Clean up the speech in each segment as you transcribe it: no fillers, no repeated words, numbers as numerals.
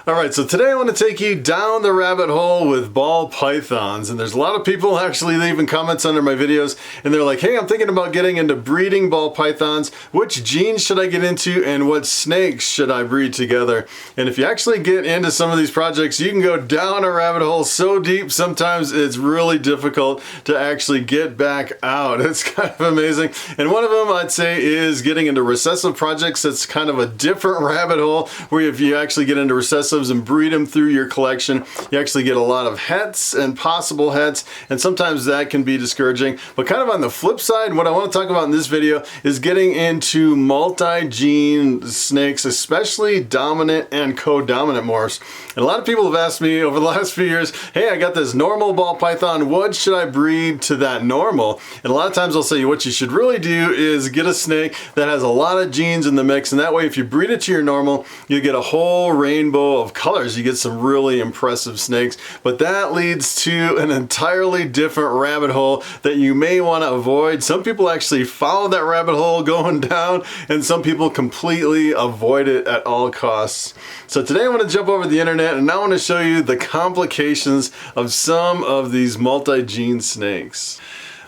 Alright, so today I want to take you down the rabbit hole with ball pythons, and there's a lot of people actually leaving comments under my videos and they're like, hey, I'm thinking about getting into breeding ball pythons. Which genes should I get into and what snakes should I breed together? And if you actually get into some of these projects, you can go down a rabbit hole so deep sometimes it's really difficult to actually get back out. It's kind of amazing. And one of them I'd say is getting into recessive projects. That's kind of a different rabbit hole where if you actually get into recessive and breed them through your collection, you actually get a lot of hets and possible hets, and sometimes that can be discouraging. But kind of on the flip side, what I want to talk about in this video is getting into multi-gene snakes, especially dominant and co-dominant morphs. And a lot of people have asked me over the last few years, hey, I got this normal ball python, what should I breed to that normal? And a lot of times I'll say what you should really do is get a snake that has a lot of genes in the mix, and that way if you breed it to your normal, you get a whole rainbow of colors. You get some really impressive snakes, but that leads to an entirely different rabbit hole that you may want to avoid. Some people actually follow that rabbit hole going down, and some people completely avoid it at all costs. So today I want to jump over the internet and I want to show you the complications of some of these multi-gene snakes.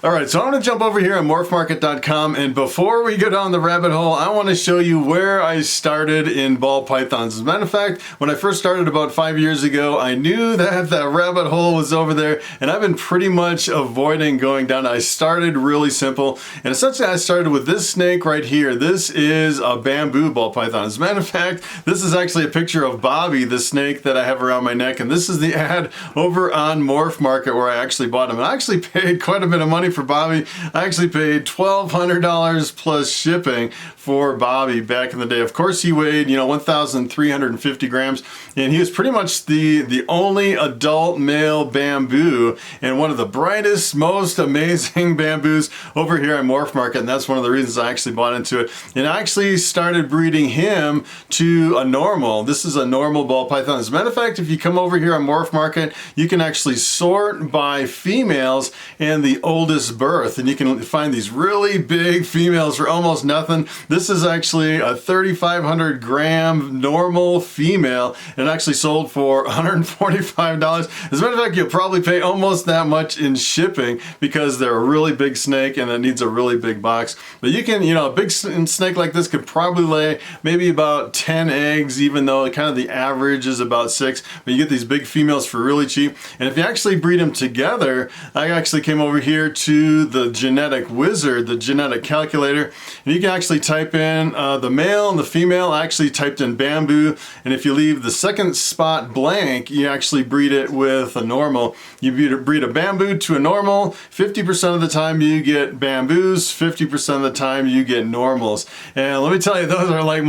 Alright, so I'm going to jump over here on Morphmarket.com, and before we go down the rabbit hole, I want to show you where I started in ball pythons. As a matter of fact, when I first started about 5 years ago, I knew that that rabbit hole was over there, and I've been pretty much avoiding going down. I started really simple, and essentially I started with this snake right here. This is a bamboo ball python. As a matter of fact, this is actually a picture of Bobby, the snake that I have around my neck, and this is the ad over on Morphmarket where I actually bought him. And I actually paid quite a bit of money for Bobby. I actually paid $1,200 plus shipping for Bobby back in the day. Of course he weighed, 1,350 grams, and he was pretty much the only adult male bamboo, and one of the brightest, most amazing bamboos over here at Morphmarket, and that's one of the reasons I actually bought into it. And I actually started breeding him to a normal. This is a normal ball python. As a matter of fact, if you come over here on Morphmarket, you can actually sort by females and the oldest birth, and you can find these really big females for almost nothing. This is actually a 3,500 gram normal female, and actually sold for $145. As a matter of fact, you'll probably pay almost that much in shipping because they're a really big snake and it needs a really big box. But you can, a big snake like this could probably lay maybe about 10 eggs, even though kind of the average is about 6. But you get these big females for really cheap. And if you actually breed them together, I actually came over here to the genetic wizard, the genetic calculator, and you can actually type in the male and the female. I actually typed in bamboo, and if you leave the second spot blank, you actually breed it with a normal. You breed a bamboo to a normal. 50% of the time you get bamboos, 50% of the time you get normals. And let me tell you, those are like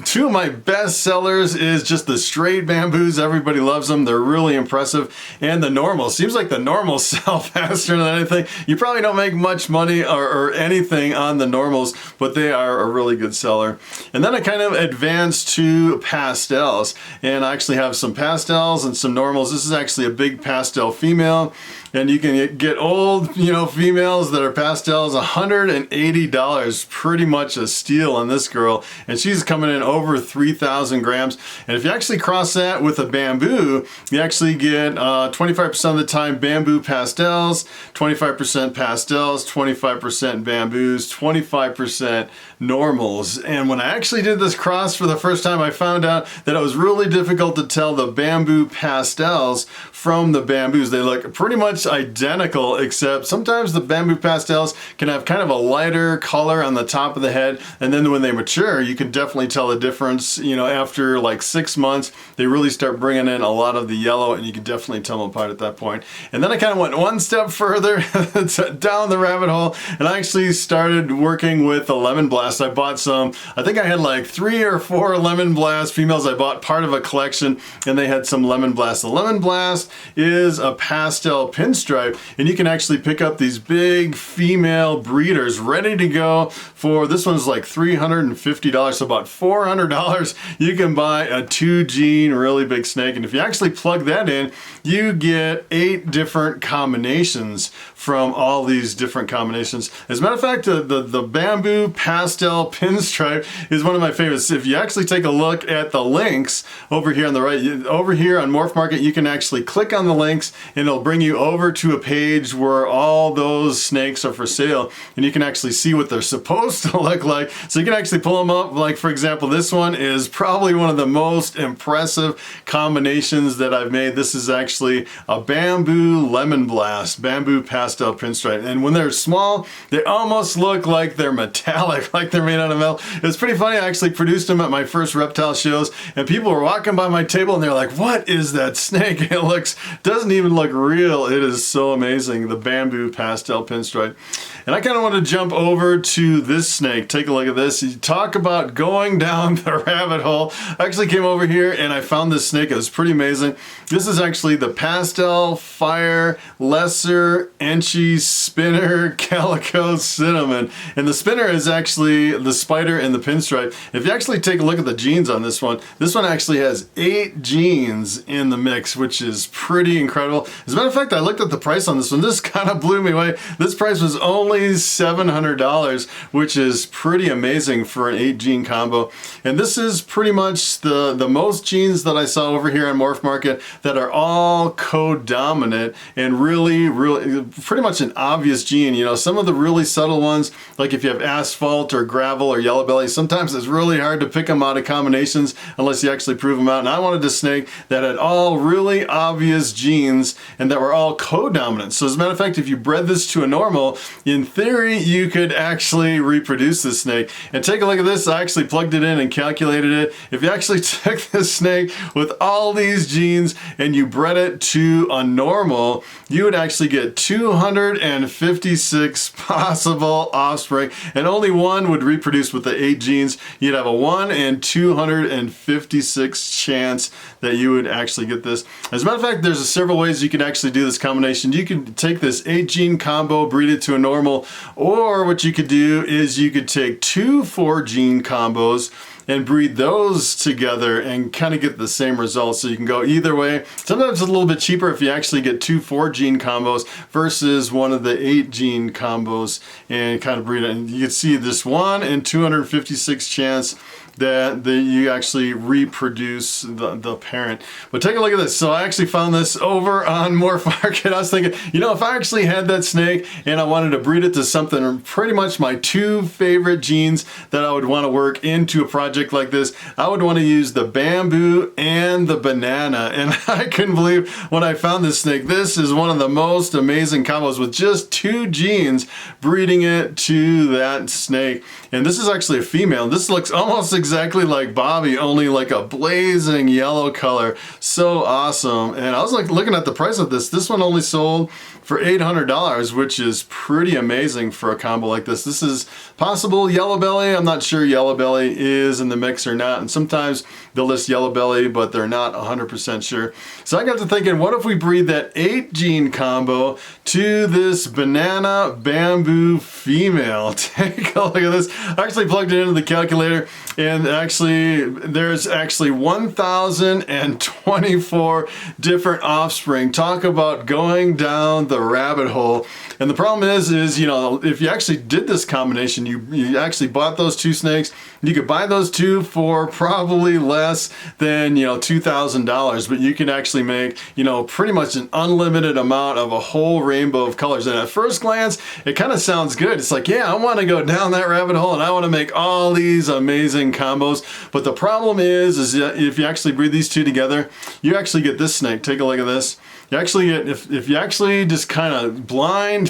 two of my best sellers is just the straight bamboos. Everybody loves them. They're really impressive. And the normals. Seems like the normals sell faster than anything. You probably don't make much money or anything on the normals, but they are a really good seller. And then I kind of advanced to pastels, and I actually have some pastels and some normals. This is actually a big pastel female, and you can get old, females that are pastels, $180, pretty much a steal on this girl, and she's coming in over 3,000 grams. And if you actually cross that with a bamboo, you actually get 25% of the time bamboo pastels, 25% pastels, 25% bamboos, 25% normals. And when I actually did this cross for the first time, I found out that it was really difficult to tell the bamboo pastels from the bamboos. They look pretty much identical, except sometimes the bamboo pastels can have kind of a lighter color on the top of the head, and then when they mature, you can definitely tell the difference. After like 6 months, they really start bringing in a lot of the yellow, and you can definitely tell them apart at that point. And then I kind of went one step further down the rabbit hole, and I actually started working with the lemon blast. I bought some, I think I had like 3 or 4 lemon blast females. I bought part of a collection, and they had some lemon blast. The lemon blast is a pastel pinstripe, and you can actually pick up these big female breeders ready to go for, this one's like $350, so about $400 you can buy a 2-gene really big snake. And if you actually plug that in, you get 8 different combinations from all these different combinations. As a matter of fact, the bamboo pastel pastel pinstripe is one of my favorites. If you actually take a look at the links over here on the right, over here on Morphmarket, you can actually click on the links and it'll bring you over to a page where all those snakes are for sale, and you can actually see what they're supposed to look like. So you can actually pull them up. Like for example, this one is probably one of the most impressive combinations that I've made. This is actually a bamboo lemon blast, bamboo pastel pinstripe. And when they're small, they almost look like they're metallic, like they're made out of metal. It's pretty funny. I actually produced them at my first reptile shows, and people were walking by my table and they're like, what is that snake? It doesn't even look real. It is so amazing, the bamboo pastel pinstripe. And I kind of want to jump over to this snake. Take a look at this. You talk about going down the rabbit hole. I actually came over here and I found this snake. It was pretty amazing. This is actually the pastel fire lesser Enchi spinner calico cinnamon. And the spinner is actually the spider and the pinstripe. If you actually take a look at the genes on this one actually has 8 genes in the mix, which is pretty incredible. As a matter of fact, I looked at the price on this one. This kind of blew me away. This price was only $700, which is pretty amazing for an 8 gene combo. And this is pretty much the most genes that I saw over here on Morphmarket that are all co-dominant and really pretty much an obvious gene. You know, some of the really subtle ones, like if you have asphalt or gravel or yellow belly, sometimes it's really hard to pick them out of combinations unless you actually prove them out. And I wanted a snake that had all really obvious genes and that were all co-dominant. So as a matter of fact, if you bred this to a normal, in theory, you could actually reproduce this snake. And take a look at this. I actually plugged it in and calculated it. If you actually took this snake with all these genes and you bred it to a normal, you would actually get 256 possible offspring, and only one would reproduce with the 8 genes. You'd have a 1 in 256 chance that you would actually get this. As a matter of fact, there's several ways you can actually do this combination. You can take this 8 gene combo, breed it to a normal, or what you could do is you could take 2 4 gene combos and breed those together and kind of get the same results. So you can go either way. Sometimes it's a little bit cheaper if you actually get 2 4 gene combos versus one of the 8 gene combos and kind of breed it. And you can see this 1 in 256 chance that you actually reproduce the parent. But take a look at this. So I actually found this over on Morphmarket. I was thinking, you know, if I actually had that snake and I wanted to breed it to something, pretty much my 2 favorite genes that I would want to work into a project like this, I would want to use the bamboo and the banana. And I couldn't believe when I found this snake. This is one of the most amazing combos with just 2 genes breeding it to that snake. And this is actually a female. This looks almost exactly like Bobby, only like a blazing yellow color. So awesome. And I was like looking at the price of this. This one only sold for $800, which is pretty amazing for a combo like this. This is possible yellow belly. I'm not sure yellow belly is in the mix or not. And sometimes they'll list yellow belly, but they're not 100% sure. So I got to thinking, what if we breed that 8 gene combo to this banana bamboo female? Take a look at this. I actually plugged it into the calculator, and actually there's actually 1,024 different offspring. Talk about going down the rabbit hole. And the problem is you know, if you actually did this combination, you actually bought those 2 snakes, you could buy those 2 for probably less than, you know, $2,000, but you can actually make, you know, pretty much an unlimited amount of a whole rainbow of colors. And at first glance, it kind of sounds good. It's like, yeah, I want to go down that rabbit hole and I want to make all these amazing combos. But the problem is that if you actually breed these 2 together, you actually get this snake. Take a look at this. You actually get, if you actually just kind of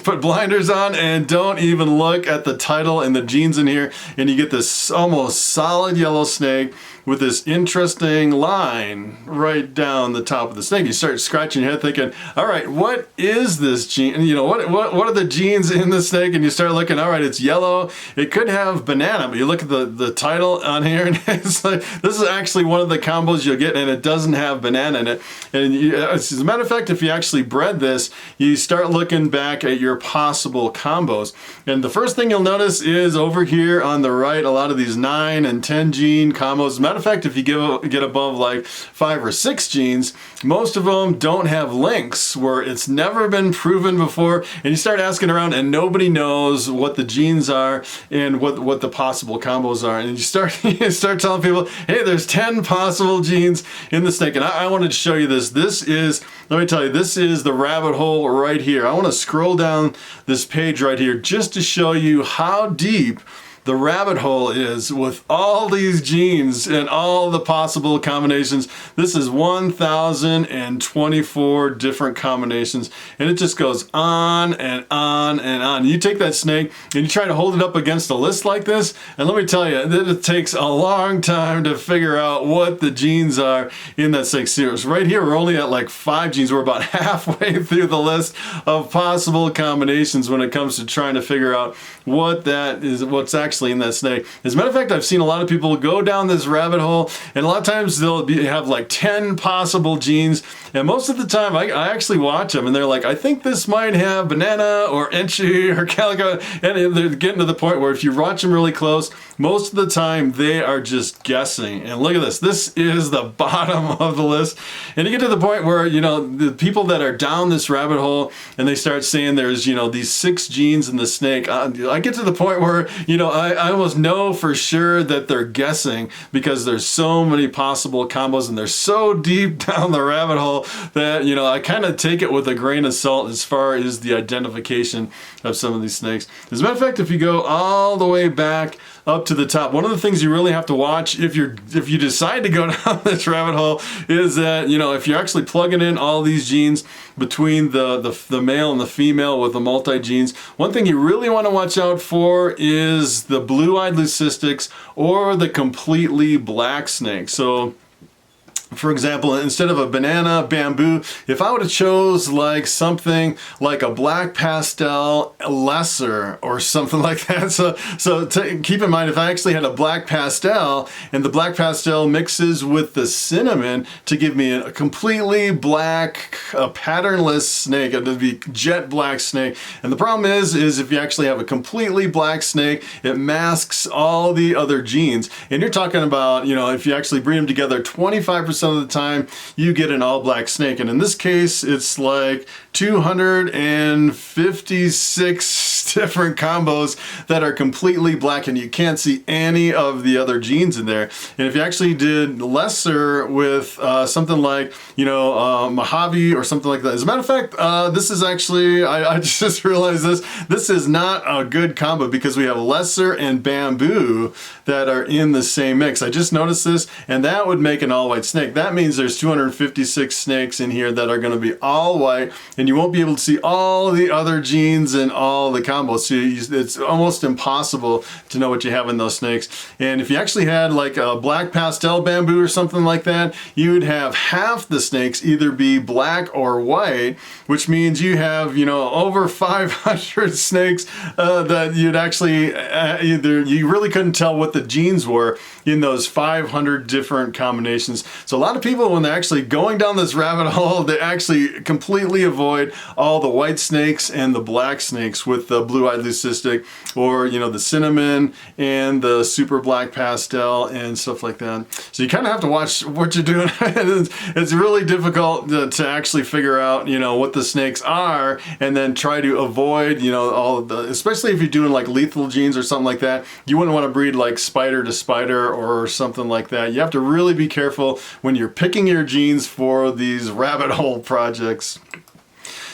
put blinders on and don't even look at the title and the genes in here, and you get this almost solid yellow snake with this interesting line right down the top of the snake. You start scratching your head thinking, all right, what is this gene? You know, what are the genes in the snake? And you start looking, all right, it's yellow. It could have banana, but you look at the title on here and it's like, this is actually one of the combos you'll get and it doesn't have banana in it. And as a matter of fact, if you actually bred this, you start looking back at your possible combos. And the first thing you'll notice is over here on the right, a lot of these 9 and 10 gene combos. As a matter of fact, if you get above like 5 or 6 genes, most of them don't have links where it's never been proven before, and you start asking around and nobody knows what the genes are and what the possible combos are, and you start telling people, hey, there's 10 possible genes in the snake. And I wanted to show you this. This is, let me tell you, this is the rabbit hole right here. I want to scroll down this page right here just to show you how deep the rabbit hole is with all these genes and all the possible combinations. This is 1,024 different combinations, and it just goes on and on and on. You take that snake and you try to hold it up against a list like this, and let me tell you, it takes a long time to figure out what the genes are in that snake series. Right here, we're only at like 5 genes. We're about halfway through the list of possible combinations when it comes to trying to figure out what that is, what's actually in that snake. As a matter of fact, I've seen a lot of people go down this rabbit hole, and a lot of times they'll have like 10 possible genes, and most of the time I actually watch them and they're like, I think this might have banana or enchi or calico, and they're getting to the point where if you watch them really close, most of the time they are just guessing. And look at this. This is the bottom of the list, and you get to the point where, you know, the people that are down this rabbit hole and they start saying there's, you know, these 6 genes in the snake. I get to the point where, you know, I almost know for sure that they're guessing because there's so many possible combos and they're so deep down the rabbit hole that, you know, I kind of take it with a grain of salt as far as the identification of some of these snakes. As a matter of fact, if you go all the way back up to the top, one of the things you really have to watch if you decide to go down this rabbit hole is that, you know, if you're actually plugging in all these genes between the male and the female with the multi-genes, one thing you really want to watch out for is the blue-eyed leucistics or the completely black snake. So, for example, instead of a banana bamboo, if I would have chose like something like a black pastel lesser or something like that. So keep in mind, if I actually had a black pastel and the black pastel mixes with the cinnamon to give me a completely black, patternless snake, it would be jet black snake. And the problem is if you actually have a completely black snake, it masks all the other genes. And you're talking about, you know, if you actually breed them together, 25% of the time you get an all black snake, and in this case it's like 256 different combos that are completely black and you can't see any of the other genes in there. And if you actually did lesser with something like, you know, Mojave or something like that. As a matter of fact, this is actually, I just realized this is not a good combo because we have lesser and bamboo that are in the same mix. I just noticed this, and that would make an all white snake. That means there's 256 snakes in here that are going to be all white, and you won't be able to see all the other genes and all the combos. So it's almost impossible to know what you have in those snakes. And if you actually had like a black pastel bamboo or something like that, you would have half the snakes either be black or white, which means you have, you know, over 500 snakes that you'd actually you really couldn't tell what the genes were in those 500 different combinations. So a lot of people, when they're actually going down this rabbit hole, they actually completely avoid all the white snakes and the black snakes with the blue-eyed leucistic, or, you know, the cinnamon and the super black pastel and stuff like that. So you kind of have to watch what you're doing. It's really difficult to actually figure out, you know, what the snakes are and then try to avoid, you know, all of the, especially if you're doing like lethal genes or something like that. You wouldn't want to breed like spider to spider or something like that. You have to really be careful when you're picking your genes for these rabbit hole projects.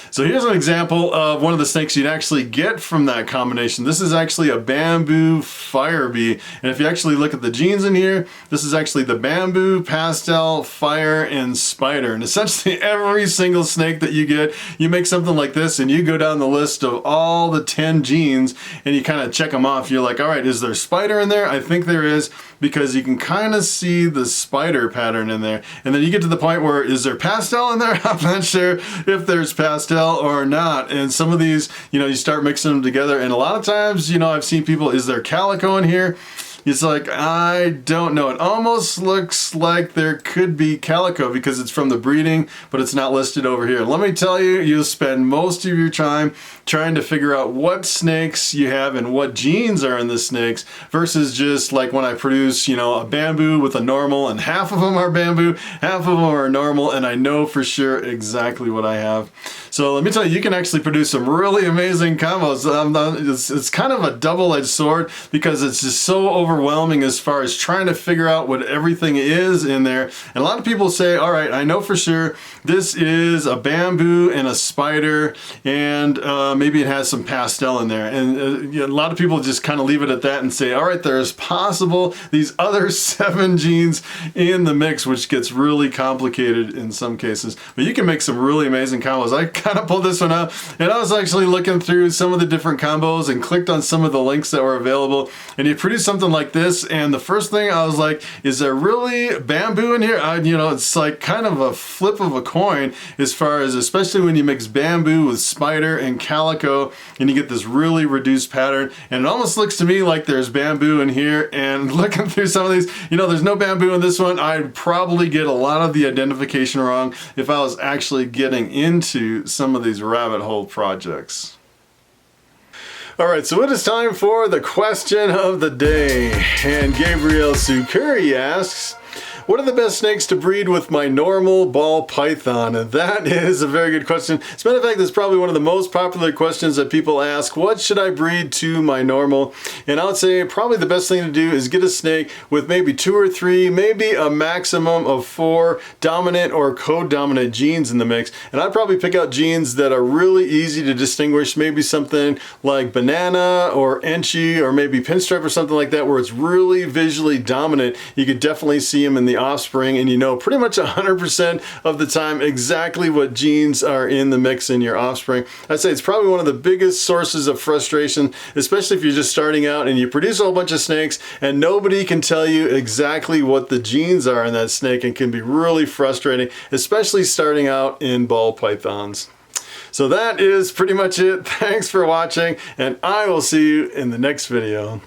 So here's an example of one of the snakes you'd actually get from that combination. This is actually a bamboo fire bee. And if you actually look at the genes in here, this is actually the bamboo, pastel, fire, and spider. And essentially every single snake that you get, you make something like this and you go down the list of all the 10 genes and you kind of check them off. You're like, all right, is there spider in there? I think there is, because you can kind of see the spider pattern in there. And then you get to the point where, is there pastel in there? I'm not sure if there's pastel or not. And some of these, you know, you start mixing them together, and a lot of times, you know, I've seen people, is there calico in here? It's like, I don't know. It almost looks like there could be calico because it's from the breeding, but it's not listed over here. Let me tell you, you'll spend most of your time trying to figure out what snakes you have and what genes are in the snakes versus just like when I produce, you know, a bamboo with a normal and half of them are bamboo, half of them are normal, and I know for sure exactly what I have. So let me tell you, you can actually produce some really amazing combos. It's kind of a double-edged sword because it's just so overwhelming as far as trying to figure out what everything is in there. And a lot of people say, all right, I know for sure this is a bamboo and a spider, and maybe it has some pastel in there. And a lot of people just kind of leave it at that and say, all right, there's possible these other 7 genes in the mix, which gets really complicated in some cases. But you can make some really amazing combos. I kind of pulled this one out, and I was actually looking through some of the different combos and clicked on some of the links that were available, and you produce something like this, and the first thing I was like, is there really bamboo in here? You know, it's like kind of a flip of a coin as far as, especially when you mix bamboo with spider and calico, and you get this really reduced pattern, and it almost looks to me like there's bamboo in here. And looking through some of these, you know, there's no bamboo in this one. I'd probably get a lot of the identification wrong if I was actually getting into some of these rabbit hole projects. All right, so it is time for the question of the day. And Gabriel Sukuri asks, what are the best snakes to breed with my normal ball python? And that is a very good question. As a matter of fact, that's probably one of the most popular questions that people ask. What should I breed to my normal? And I would say probably the best thing to do is get a snake with maybe 2 or 3, maybe a maximum of 4 dominant or co-dominant genes in the mix. And I'd probably pick out genes that are really easy to distinguish, maybe something like banana or enchi or maybe pinstripe or something like that, where it's really visually dominant. You could definitely see them in the offspring, and you know pretty much 100% of the time exactly what genes are in the mix in your offspring. I'd say it's probably one of the biggest sources of frustration, especially if you're just starting out and you produce a whole bunch of snakes and nobody can tell you exactly what the genes are in that snake, and can be really frustrating, especially starting out in ball pythons. So that is pretty much it. Thanks for watching, and I will see you in the next video.